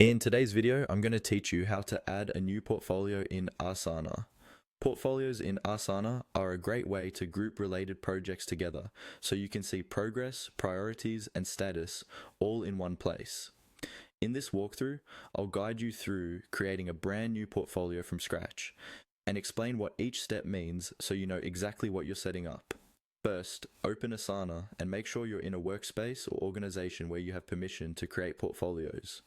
In today's video, I'm going to teach you how to add a new portfolio in Asana. Portfolios in Asana are a great way to group related projects together so you can see progress, priorities, and status all in one place. In this walkthrough, I'll guide you through creating a brand new portfolio from scratch and explain what each step means so you know exactly what you're setting up. First, open Asana and make sure you're in a workspace or organization where you have permission to create portfolios.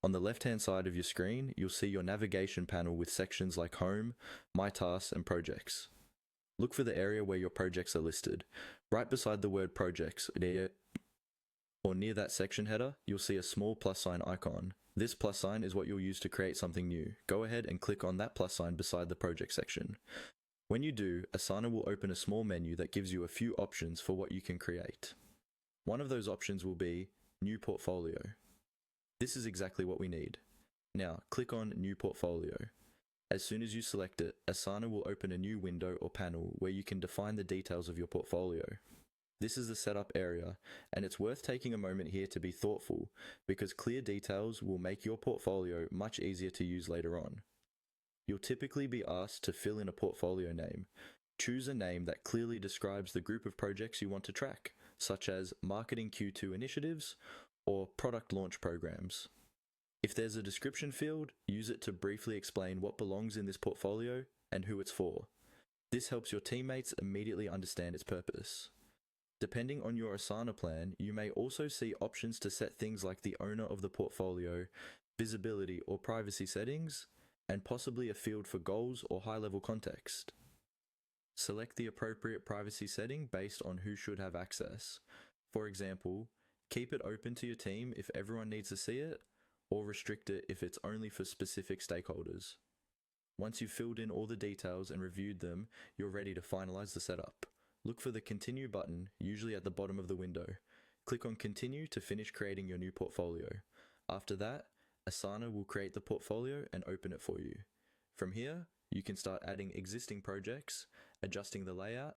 On the left-hand side of your screen, you'll see your navigation panel with sections like Home, My Tasks, and Projects. Look for the area where your projects are listed. Right beside the word Projects, near that section header, you'll see a small plus sign icon. This plus sign is what you'll use to create something new. Go ahead and click on that plus sign beside the Project section. When you do, Asana will open a small menu that gives you a few options for what you can create. One of those options will be New Portfolio. This is exactly what we need. Now, click on New Portfolio. As soon as you select it, Asana will open a new window or panel where you can define the details of your portfolio. This is the setup area, and it's worth taking a moment here to be thoughtful because clear details will make your portfolio much easier to use later on. You'll typically be asked to fill in a portfolio name. Choose a name that clearly describes the group of projects you want to track, such as Marketing Q2 Initiatives or Product Launch Programs. If there's a description field, use it to briefly explain what belongs in this portfolio and who it's for. This helps your teammates immediately understand its purpose. Depending on your Asana plan, you may also see options to set things like the owner of the portfolio, visibility or privacy settings, and possibly a field for goals or high-level context. Select the appropriate privacy setting based on who should have access. For example, keep it open to your team if everyone needs to see it, or restrict it if it's only for specific stakeholders. Once you've filled in all the details and reviewed them, you're ready to finalize the setup. Look for the Continue button, usually at the bottom of the window. Click on Continue to finish creating your new portfolio. After that, Asana will create the portfolio and open it for you. From here, you can start adding existing projects, adjusting the layout,